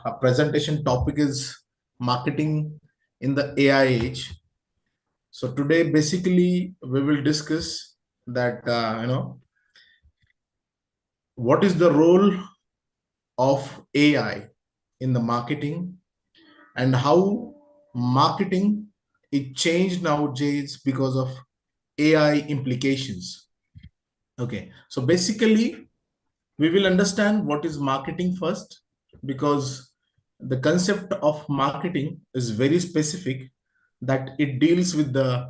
our presentation topic is marketing in the AI age. So today, basically, we will discuss that what is the role of AI in the marketing and how marketing is changed nowadays because of AI implications. Okay, so basically, we will understand what is marketing first, because the concept of marketing is very specific, that it deals with the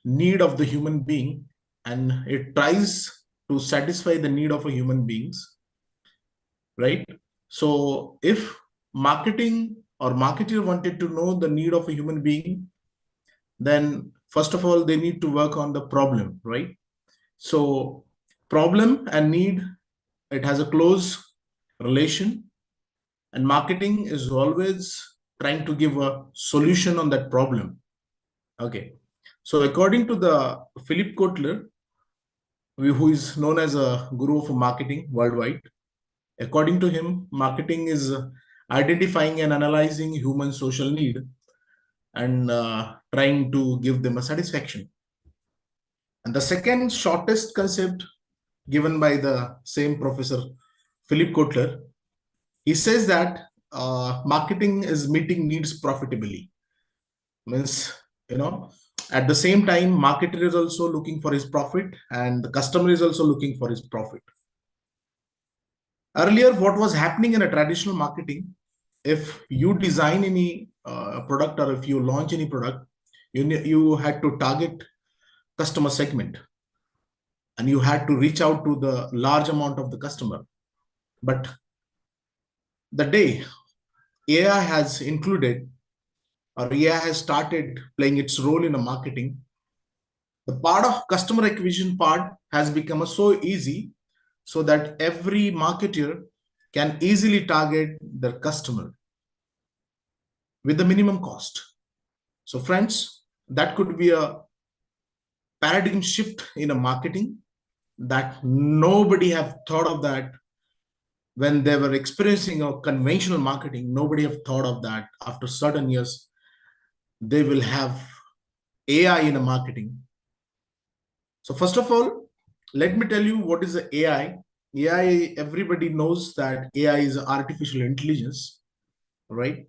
need of the human being and it tries to satisfy the need of a human beings, right? So if marketing or marketer wanted to know the need of a human being, then first of all they need to work on the problem, right? So problem and need, it has a close relation, and marketing is always trying to give a solution on that problem. Okay, so according to the Philip Kotler, who is known as a guru of marketing worldwide, according to him, marketing is identifying and analyzing human social need and trying to give them a satisfaction. And the second shortest concept given by the same professor Philip Kotler, he says that marketing is meeting needs profitably. Means, at the same time, marketer is also looking for his profit and the customer is also looking for his profit. Earlier, what was happening in a traditional marketing, if you design any product or if you launch any product, you had to target customer segment and you had to reach out to the large amount of the customer. But the day AI has included, or AI has started playing its role in a marketing, the part of customer acquisition part has become so easy, so that every marketer can easily target their customer with the minimum cost. So friends, that could be a paradigm shift in a marketing that nobody have thought of that when they were experiencing a conventional marketing. Nobody have thought of that after certain years they will have AI in a marketing. So first of all, let me tell you what is the AI. AI, everybody knows that AI is artificial intelligence, right?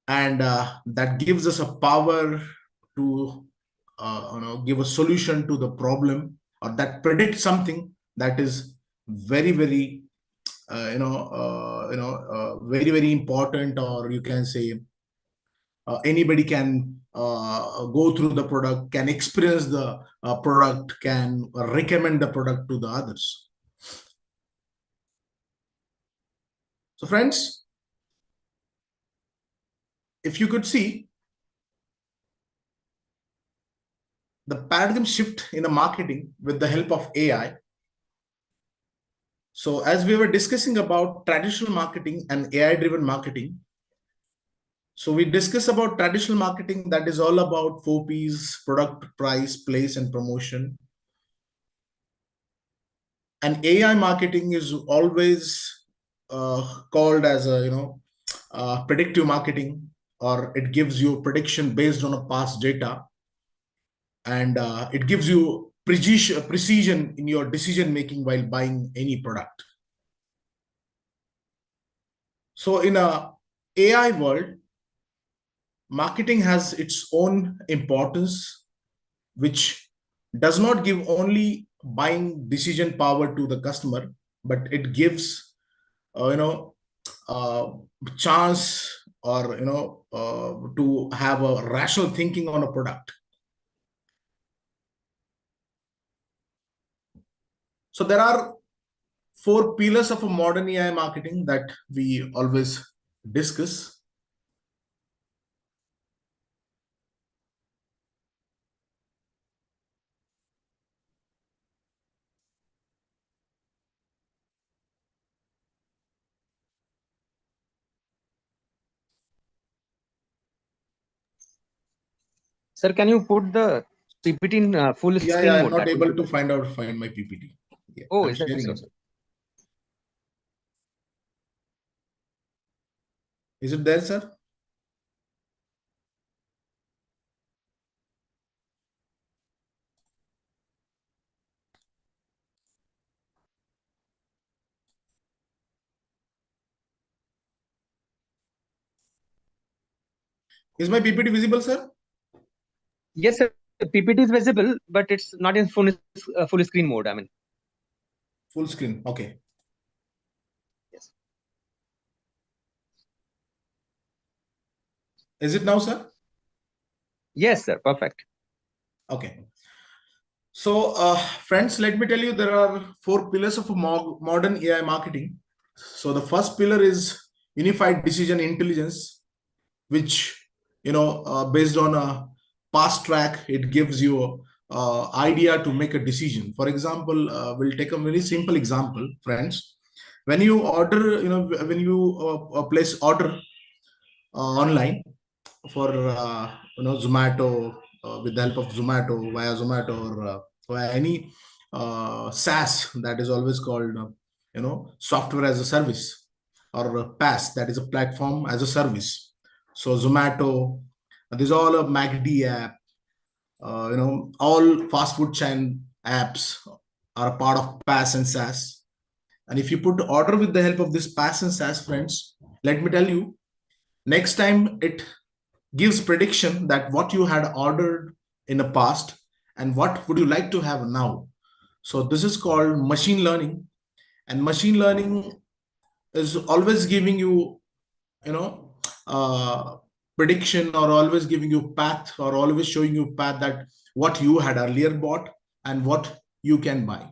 And that gives us a power to give a solution to the problem, or that predicts something that is very, very very, very important, or you can say anybody can go through the product, can experience the product, can recommend the product to the others. So friends, if you could see the paradigm shift in a marketing with the help of AI. So as we were discussing about traditional marketing and AI-driven marketing, so we discuss about traditional marketing, that is all about 4Ps: product, price, place, and promotion. And AI marketing is always called as a predictive marketing, or it gives you prediction based on a past data, and it gives you precision in your decision making while buying any product. So in a AI world, marketing has its own importance, which does not give only buying decision power to the customer, but it gives chance, or to have a rational thinking on a product. So there are 4 pillars of a modern AI marketing that we always discuss. Sir, can you put the PPT in full screen Yeah, I'm mode? not able to find my PPT. Yeah, oh, I'm is that sharing so, it. sir? Is it there, sir? Is my PPT visible, sir? Yes, sir. PPT is visible, but it's not in full screen mode. I mean, Full screen. Okay. yes. Is it now, sir? Yes, sir. Perfect. Okay. So, friends, let me tell you, there are four pillars of a modern AI marketing. So, the first pillar is unified decision intelligence, which, based on a past track, it gives you a idea to make a decision. For example, we'll take a very simple example, friends. When you order, when you place order online for Zomato, with the help of Zomato, via Zomato, or via any SaaS, that is always called software as a service, or PaaS, that is a platform as a service. So Zomato, these all a MACD app, all fast food chain apps are a part of PaaS and SaaS. And if you put order with the help of this PaaS and SaaS, friends, let me tell you, next time it gives prediction that what you had ordered in the past and what would you like to have now. So this is called machine learning, and machine learning is always giving you, you know uh, prediction, or always giving you path, or always showing you path that what you had earlier bought and what you can buy,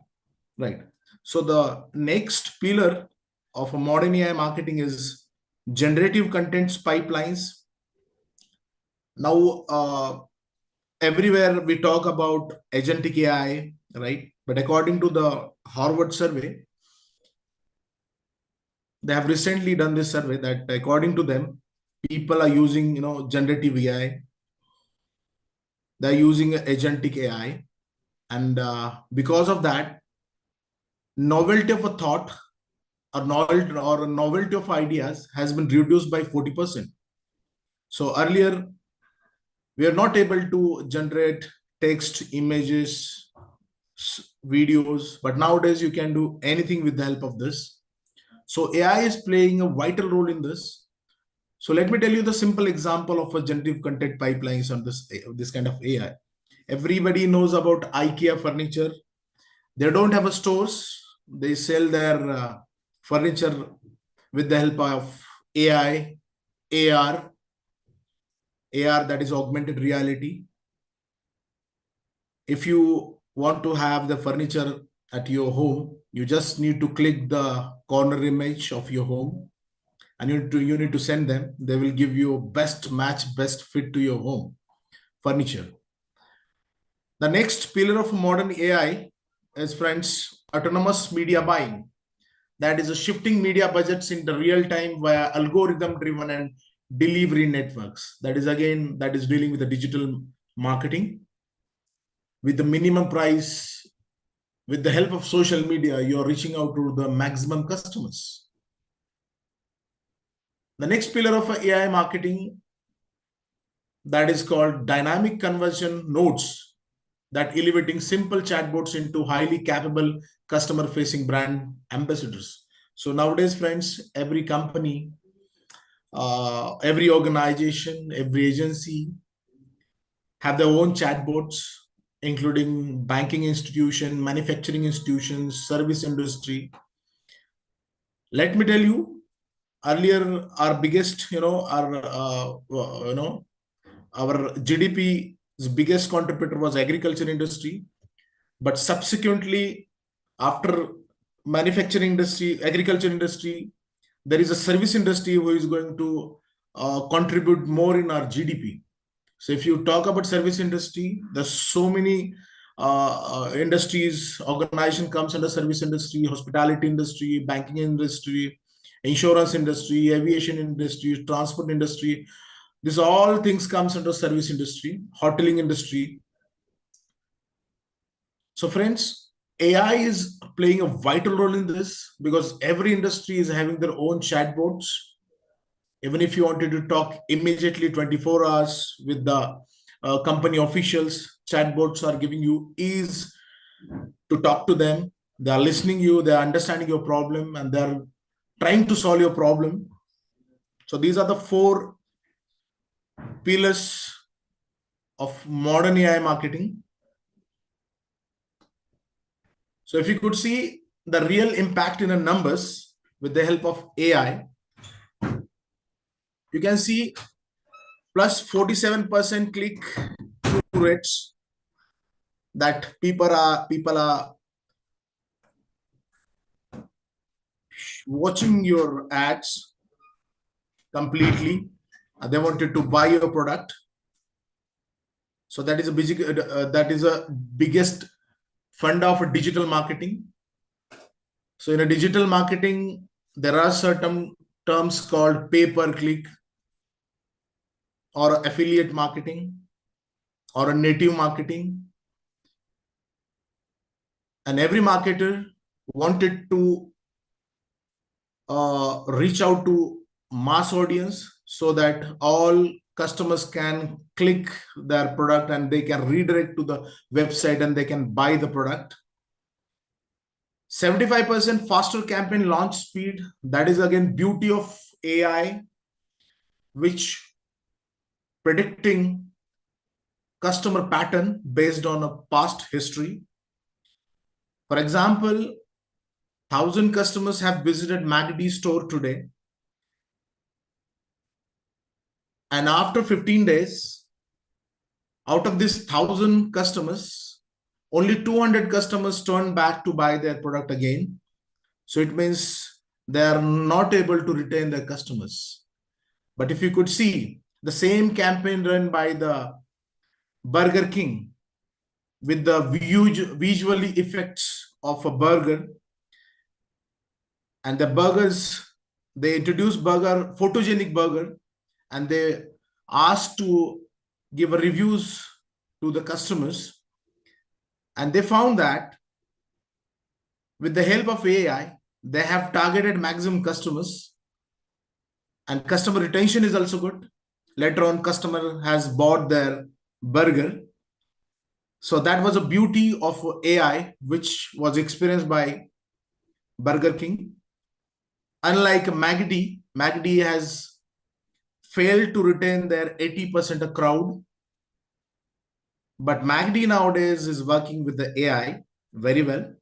right? So the next pillar of a modern AI marketing is generative contents pipelines. Now, everywhere we talk about agentic AI, right? But according to the Harvard survey, they have recently done this survey that according to them, people are using, generative AI. They're using agentic AI, and because of that, novelty of a thought, or novelty of ideas has been reduced by 40%. So earlier, we are not able to generate text, images, videos, but nowadays you can do anything with the help of this. So AI is playing a vital role in this. So let me tell you the simple example of a generative content pipelines on this kind of AI. Everybody knows about IKEA furniture. They don't have a stores. They sell their furniture with the help of AI, AR, AR, that is augmented reality. If you want to have the furniture at your home, you just need to click the corner image of your home, and you need to send them. They will give you best match, best fit to your home furniture. The next pillar of modern AI is, friends, autonomous media buying. That is a shifting media budgets into real time via algorithm driven and delivery networks. That is, again, that is dealing with the digital marketing with the minimum price. With the help of social media, you're reaching out to the maximum customers. The next pillar of AI marketing, that is called dynamic conversion nodes, that elevating simple chatbots into highly capable customer facing brand ambassadors. So nowadays, friends, every company, every organization, every agency have their own chatbots, including banking institution, manufacturing institutions, service industry. Let me tell you, earlier our biggest, our GDP's biggest contributor was agriculture industry, but subsequently, after manufacturing industry, agriculture industry, there is a service industry who is going to contribute more in our GDP. So if you talk about service industry, there's so many industries, organization comes under service industry, hospitality industry, banking industry, insurance industry, aviation industry, transport industry. This all things comes under service industry, hoteling industry. So friends, AI is playing a vital role in this because every industry is having their own chatbots. Even if you wanted to talk immediately 24 hours with the company officials, chatbots are giving you ease to talk to them. They are listening you, they are understanding your problem, and they are trying to solve your problem. So these are the 4 pillars of modern AI marketing. So if you could see the real impact in the numbers with the help of AI, you can see plus 47% click through rates, that people are watching your ads completely. They wanted to buy your product. So that is a biggest fund of digital marketing. So in a digital marketing, there are certain terms called pay per click, or affiliate marketing, or a native marketing. And every marketer wanted to reach out to mass audience so that all customers can click their product and they can redirect to the website and they can buy the product. 75% faster campaign launch speed. That is again beauty of AI, which predicting customer pattern based on a past history. For example, 1,000 customers have visited MACD store today, and after 15 days, out of this 1,000 customers, only 200 customers turn back to buy their product again. So it means they are not able to retain their customers. But if you could see the same campaign run by the Burger King with the huge visually effects of a burger, and the burgers, they introduced burger, photogenic burger, and they asked to give reviews to the customers, and they found that with the help of AI, they have targeted maximum customers, and customer retention is also good. Later on, customer has bought their burger. So that was a beauty of AI, which was experienced by Burger King. Unlike MACD has failed to retain their 80% of crowd. But MACD nowadays is working with the AI very well.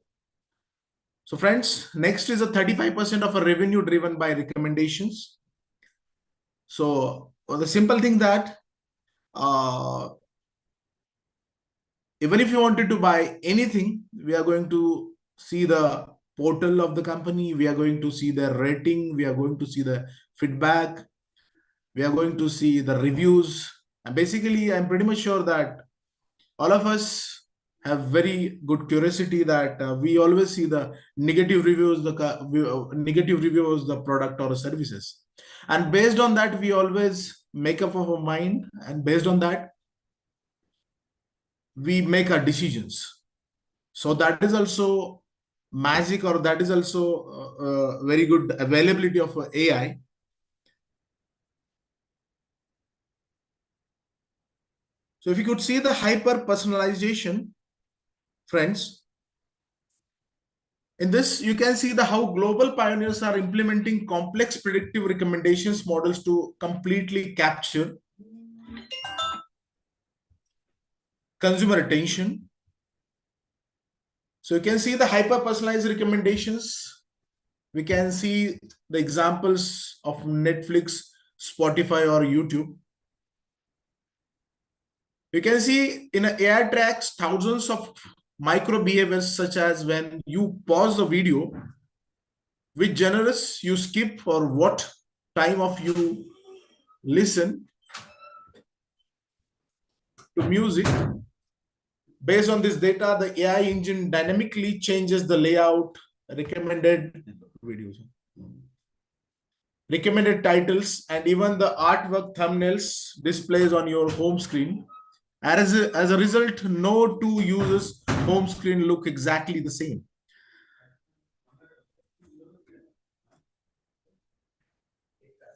So friends, next is a 35% of a revenue driven by recommendations. So the simple thing that even if you wanted to buy anything, we are going to see the portal of the company. We are going to see the rating. We are going to see the feedback. We are going to see the reviews. And basically, I'm pretty much sure that all of us have very good curiosity that we always see the negative reviews, the product or services. And based on that, we always make up our mind. And based on that, we make our decisions. So that is also magic, or that is also very good availability of AI. So if you could see the hyper personalization, friends, in this you can see the how global pioneers are implementing complex predictive recommendations models to completely capture consumer attention. So you can see the hyper personalized recommendations. We can see the examples of Netflix, Spotify, or YouTube. You can see in AI tracks thousands of micro behaviors, such as when you pause the video, which genres you skip, or what time of you listen to music. Based on this data, the AI engine dynamically changes the layout, recommended videos, recommended titles, and even the artwork thumbnails displays on your home screen. As a result, no two users' home screen look exactly the same.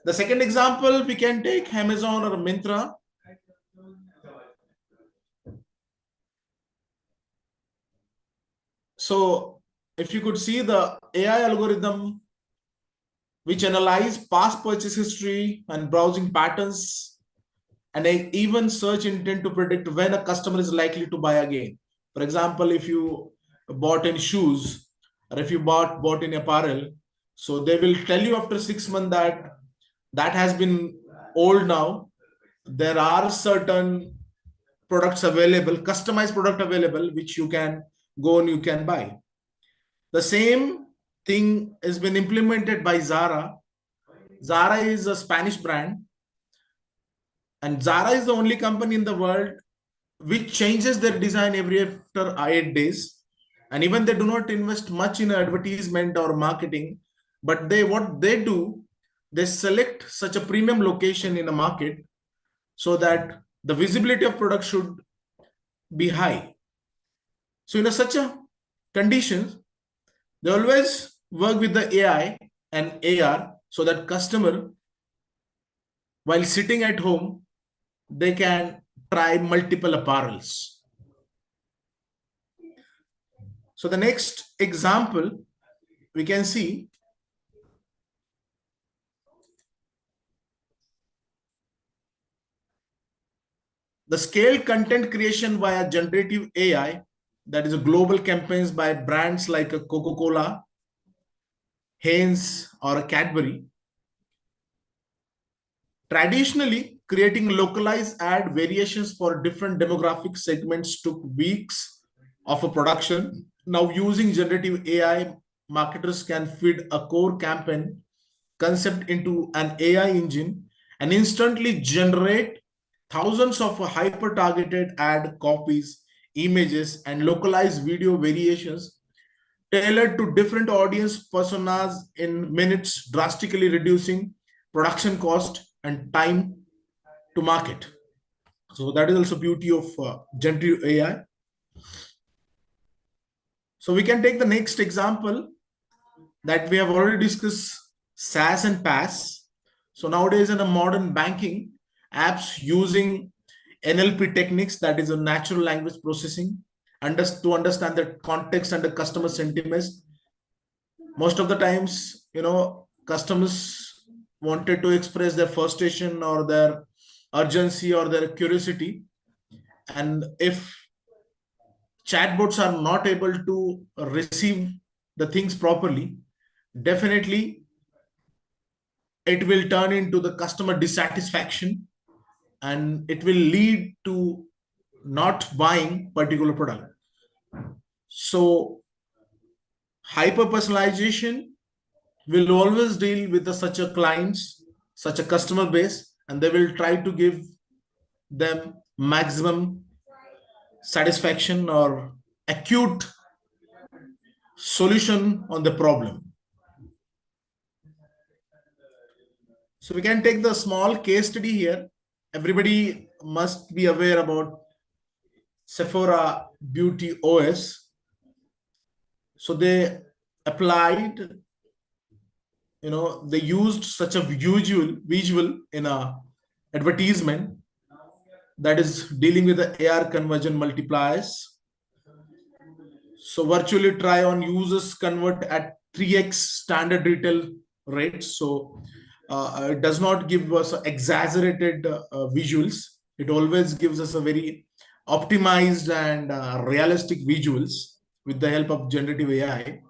The second example, we can take Amazon or Myntra. So if you could see the AI algorithm which analyze past purchase history and browsing patterns and even search intent to predict when a customer is likely to buy again. For example, if you bought in shoes or if you bought in apparel, so they will tell you after 6 months that that has been old now. There are certain products available, customized product available, which you can go and you can buy. The same thing has been implemented by Zara. Zara is a Spanish brand, and Zara is the only company in the world which changes their design every after 8 days. And even they do not invest much in advertisement or marketing, but what they do, they select such a premium location in a market so that the visibility of product should be high. So in such a conditions, they always work with the AI and AR so that customer, while sitting at home, they can try multiple apparels. So the next example we can see the scale content creation via generative AI, that is a global campaigns by brands like a Coca-Cola, Heinz, or a Cadbury. Traditionally, creating localized ad variations for different demographic segments took weeks of a production. Now, using generative AI, marketers can feed a core campaign concept into an AI engine and instantly generate thousands of hyper-targeted ad copies, images, and localized video variations tailored to different audience personas in minutes, drastically reducing production cost and time to market. So that is also beauty of generative AI. So we can take the next example that we have already discussed, SaaS and PaaS. So nowadays in a modern banking, apps using NLP techniques, that is a natural language processing, to understand the context and the customer sentiments. Most of the times, customers wanted to express their frustration or their urgency or their curiosity. And if chatbots are not able to receive the things properly, definitely it will turn into the customer dissatisfaction and it will lead to not buying particular product. So hyper personalization will always deal with such a clients, such a customer base, and they will try to give them maximum satisfaction or acute solution on the problem. So we can take the small case study here. Everybody must be aware about Sephora Beauty OS. So they applied, they used such a visual in a advertisement that is dealing with the AR conversion multipliers. So virtually try on users convert at 3x standard retail rates. So it does not give us exaggerated visuals. It always gives us a very optimized and realistic visuals with the help of generative AI.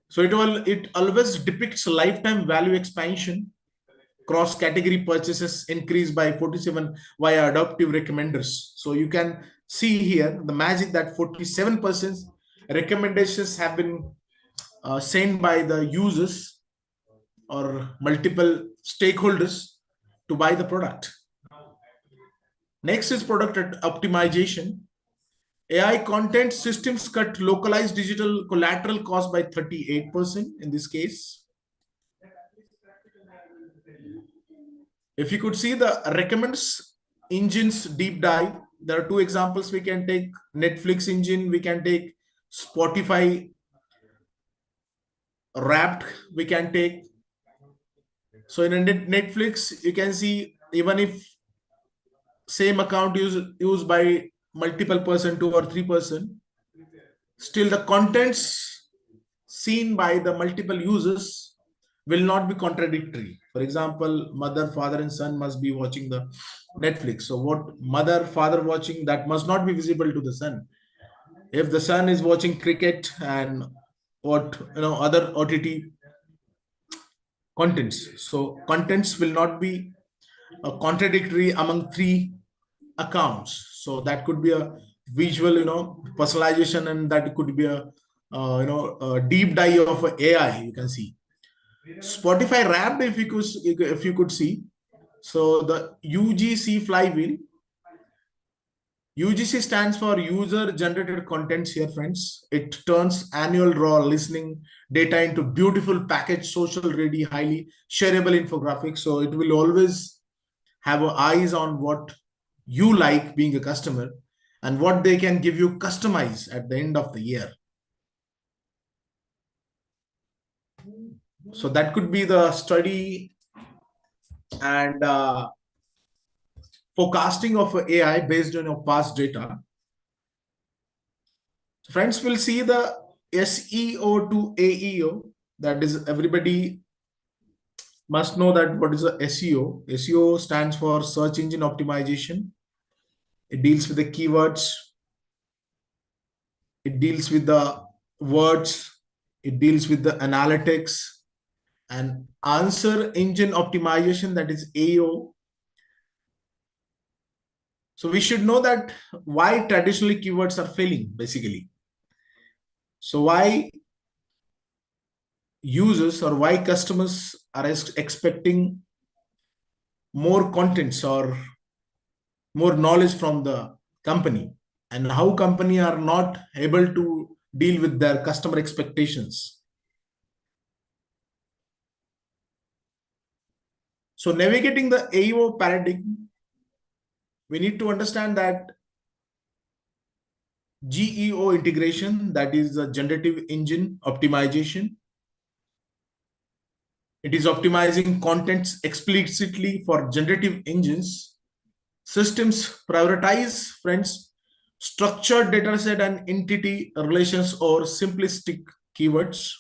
So it always depicts lifetime value expansion, cross-category purchases increased by 47 via adaptive recommenders. So you can see here the magic that 47% recommendations have been sent by the users or multiple stakeholders to buy the product. Next is product optimization. AI content systems cut localized digital collateral cost by 38% in this case. If you could see the recommends engines deep dive, there are two examples we can take. Netflix engine, we can take Spotify Wrapped, we can take. So in a Netflix, you can see even if same account used by multiple person, 2 or 3 person, still the contents seen by the multiple users will not be contradictory. For example, mother, father, and son must be watching the Netflix. So what mother, father watching, that must not be visible to the son. If the son is watching cricket and what other OTT contents, so contents will not be contradictory among three accounts. So that could be a visual personalization, and that could be a deep dive of AI. You can see Spotify Wrapped, if you could see. So the UGC flywheel. UGC stands for user generated contents here, friends. It turns annual raw listening data into beautiful packaged, social ready, highly shareable infographics. So it will always have eyes on what you like being a customer and what they can give you customized at the end of the year. So that could be the study and forecasting of AI based on your past data. Friends, will see the SEO to AEO. That is, everybody must know that what is the SEO. SEO stands for search engine optimization. It deals with the keywords. It deals with the words. It deals with the analytics and answer engine optimization, that is AO. So we should know that why traditionally keywords are failing, basically. So why users or why customers are expecting more contents or more knowledge from the company, and how company are not able to deal with their customer expectations. So navigating the AO paradigm, we need to understand that GEO integration, that is the generative engine optimization. It is optimizing contents explicitly for generative engines. Systems prioritize, friends, structured data set and entity relations or simplistic keywords.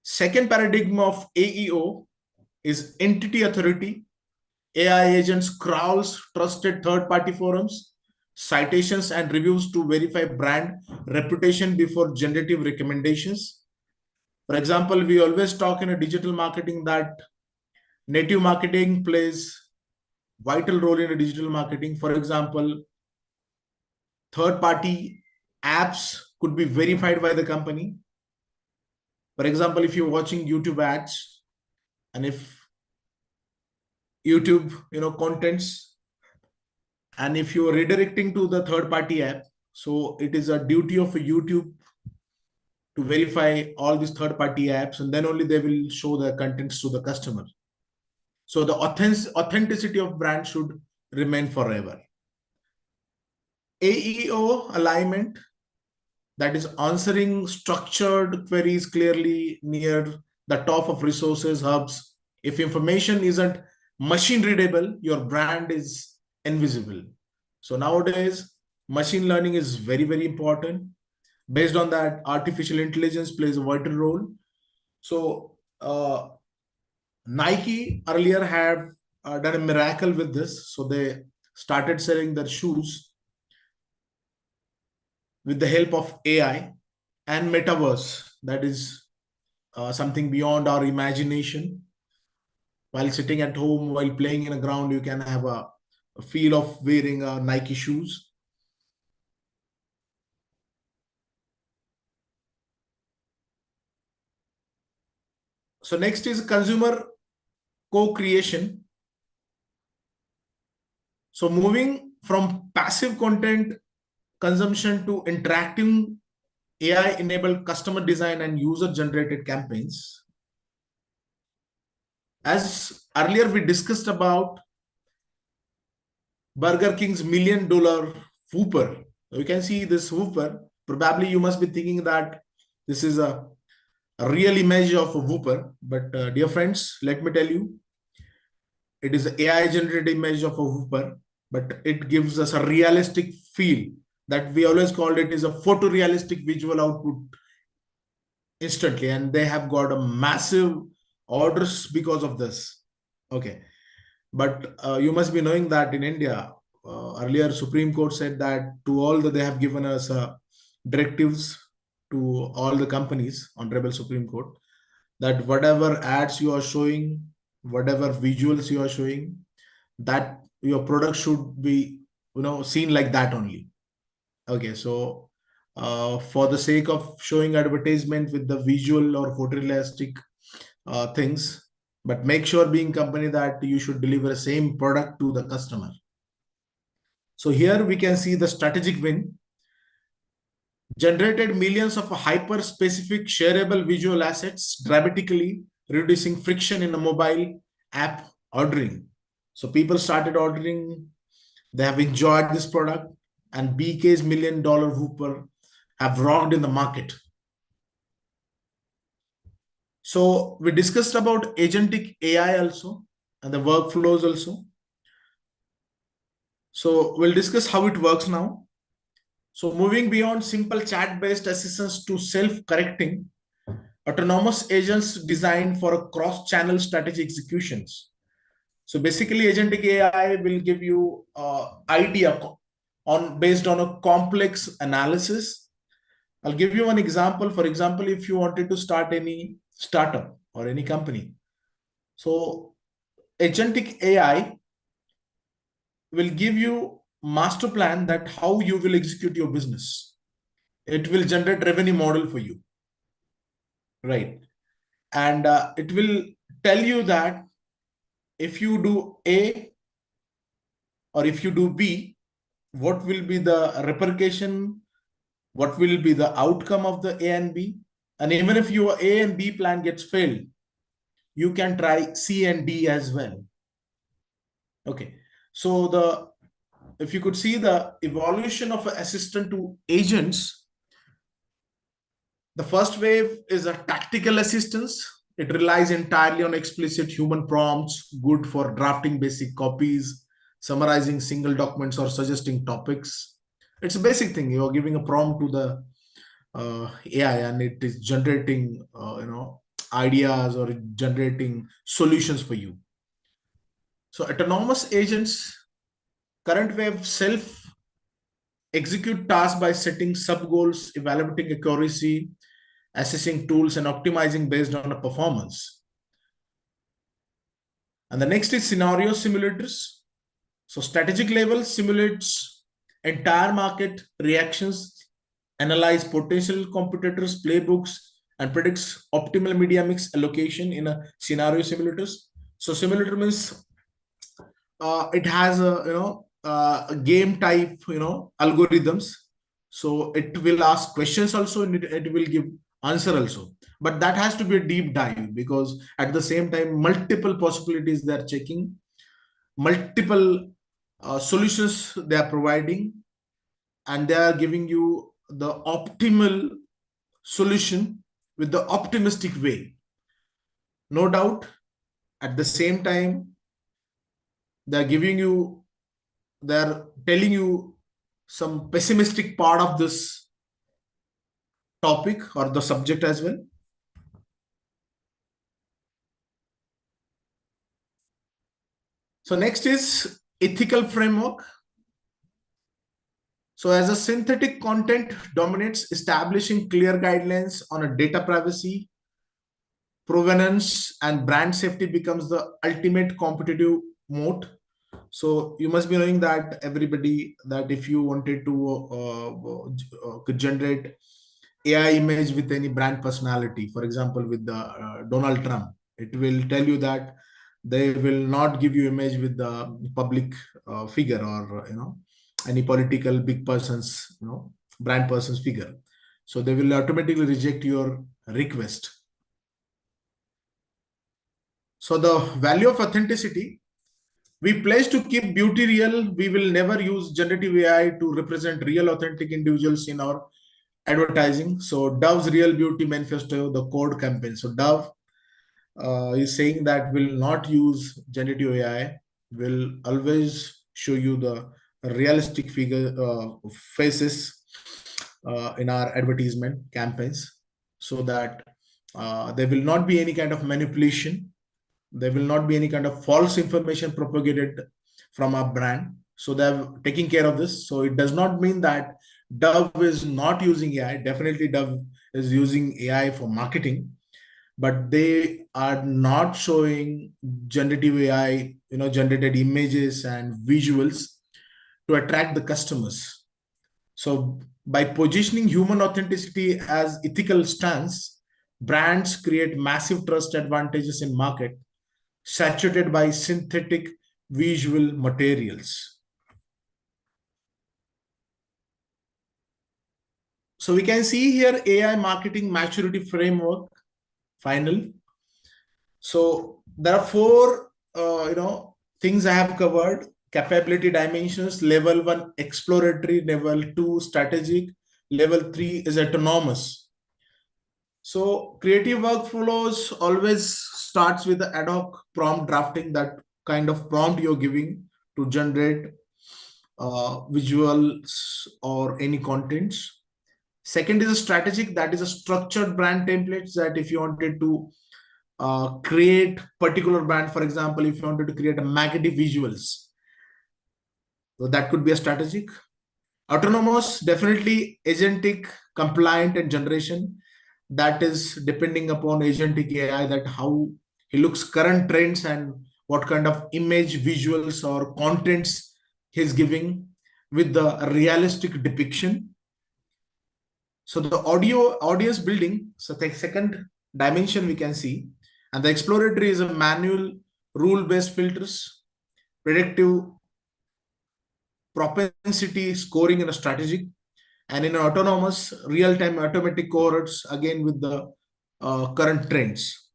Second paradigm of AEO is entity authority. AI agents crawls trusted third-party forums, citations, and reviews to verify brand reputation before generative recommendations. For example, we always talk in a digital marketing that native marketing plays vital role in a digital marketing. For example, third-party apps could be verified by the company. For example, if you're watching YouTube ads, and if YouTube, contents, and if you're redirecting to the third-party app, so it is a duty of a YouTube to verify all these third-party apps, and then only they will show the contents to the customer. So the authenticity of brand should remain forever. AEO alignment, that is answering structured queries clearly near the top of resources hubs. If information isn't machine readable, your brand is invisible. So nowadays, machine learning is very, very important. Based on that, artificial intelligence plays a vital role. So Nike earlier had done a miracle with this. So they started selling their shoes with the help of AI and metaverse. That is something beyond our imagination. While sitting at home, while playing in a ground, you can have a feel of wearing Nike shoes. So next is consumer co-creation. So moving from passive content consumption to interactive AI-enabled customer design and user-generated campaigns. As earlier we discussed about Burger King's $1 million Whopper. You can see this Whopper. Probably you must be thinking that this is a a real image of a whooper. But dear friends, let me tell you, it is an AI generated image of a whooper, but it gives us a realistic feel that we always called it is a photorealistic visual output instantly. And they have got a massive orders because of this. Okay. But you must be knowing that in India, earlier Supreme Court said that to all that they have given us directives to all the companies, Honorable Supreme Court, that whatever ads you are showing, whatever visuals you are showing, that your product should be, seen like that only. Okay, so for the sake of showing advertisement with the visual or photorealistic things, but make sure being company that you should deliver the same product to the customer. So here we can see the strategic win. Generated millions of hyper-specific shareable visual assets, dramatically reducing friction in a mobile app ordering. So people started ordering, they have enjoyed this product, and BK's $1 million whooper have rocked in the market. So we discussed about agentic AI also and the workflows also. So we'll discuss how it works now. So moving beyond simple chat-based assistants to self-correcting, autonomous agents designed for cross-channel strategy executions. So basically, agentic AI will give you idea based on a complex analysis. I'll give you one example. For example, if you wanted to start any startup or any company, so agentic AI will give you master plan that how you will execute your business. It will generate revenue model for you, right? And it will tell you that if you do A or if you do B, what will be the repercussion, what will be the outcome of the A and B. And even if your A and B plan gets failed, you can try C and D as well. Okay, so if you could see the evolution of assistant to agents, the first wave is a tactical assistance. It relies entirely on explicit human prompts, good for drafting basic copies, summarizing single documents, or suggesting topics. It's a basic thing. You're giving a prompt to the AI, and it is generating, ideas or generating solutions for you. So autonomous agents, current wave self execute tasks by setting sub goals, evaluating accuracy, assessing tools, and optimizing based on a performance. And the next is scenario simulators. So strategic level simulates entire market reactions, analyze potential competitors' playbooks, and predicts optimal media mix allocation in a scenario simulators. So simulator means it has a game type algorithms. So it will ask questions also, and it will give answer also. But that has to be a deep dive, because at the same time, multiple possibilities they are checking, multiple solutions they are providing, and they are giving you the optimal solution with the optimistic way. No doubt, at the same time, they're telling you some pessimistic part of this topic or the subject as well. So next is ethical framework. So as a synthetic content dominates, establishing clear guidelines on a data privacy, provenance, and brand safety becomes the ultimate competitive moat. So you must be knowing that everybody, that if you wanted to generate AI image with any brand personality, for example, with the Donald Trump, it will tell you that they will not give you image with the public figure, or any political big person's brand person's figure. So they will automatically reject your request. So the value of authenticity. We pledge to keep beauty real. We will never use generative AI to represent real authentic individuals in our advertising. So Dove's Real Beauty Manifesto, the code campaign. So Dove is saying that will not use generative AI, will always show you the realistic figure faces in our advertisement campaigns, so that there will not be any kind of manipulation, there will not be any kind of false information propagated from our brand. So they're taking care of this. So it does not mean that Dove is not using AI. Definitely Dove is using AI for marketing, but they are not showing generative AI, generated images and visuals to attract the customers. So by positioning human authenticity as ethical stance, brands create massive trust advantages in market saturated by synthetic visual materials. So we can see here AI marketing maturity framework final. So there are four things I have covered: capability dimensions, level 1 exploratory, level 2 strategic, level 3 is autonomous. So creative workflows always starts with the ad hoc prompt drafting, that kind of prompt you're giving to generate visuals or any contents. Second is a strategic, that is a structured brand templates, that if you wanted to create particular brand, for example, if you wanted to create a magnetic visuals, so that could be a strategic. Autonomous, definitely agentic, compliant, and generation. That is depending upon agentic AI, that how he looks current trends and what kind of image, visuals, or contents he's giving with the realistic depiction. So the audience building, so the second dimension we can see, and the exploratory is a manual rule-based filters, predictive propensity scoring in a strategic, and in an autonomous real-time automatic cohorts, again with the current trends.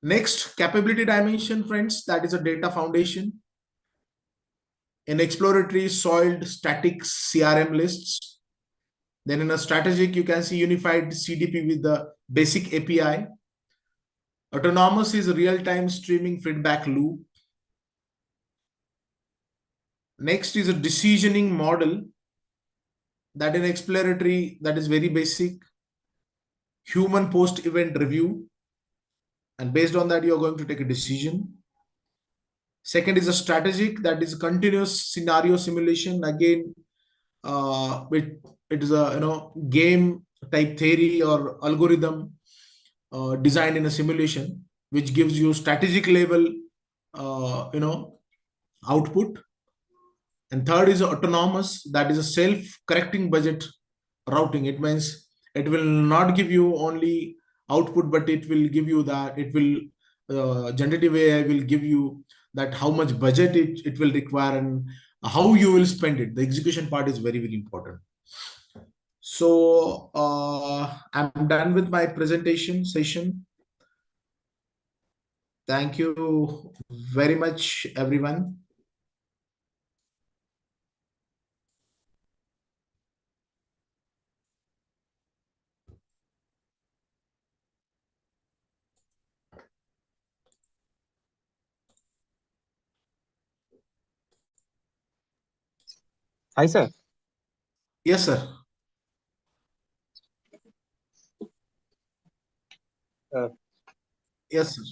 Next, capability dimension, friends, that is a data foundation. In exploratory, soiled static CRM lists. Then in a strategic, you can see unified CDP with the basic API. Autonomous is a real-time streaming feedback loop. Next is a decisioning model, that in exploratory, that is very basic, human post-event review. And based on that, you're going to take a decision. Second is a strategic, that is continuous scenario simulation. Again, it is a game type theory or algorithm designed in a simulation, which gives you strategic level output. And third is autonomous, that is a self-correcting budget routing. It means it will not give you only output, but it will give you that it will generative AI will give you that how much budget it will require and how you will spend it. The execution part is very, very important. So I'm done with my presentation session. Thank you very much, everyone. Hi, sir. Yes, sir. Uh, Yes, sir.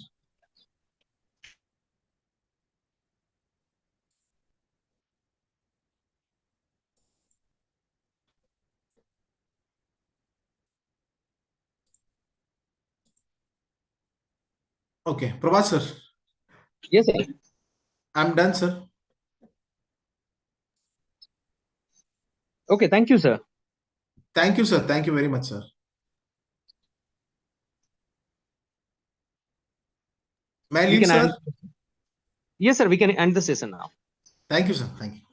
Okay, Prabhat sir. yes, sir. I'm done, sir. Okay, thank you, sir. Thank you, sir. Thank you very much, sir. May I We leave, can sir? end. Yes, sir. We can end the session now. Thank you, sir. Thank you.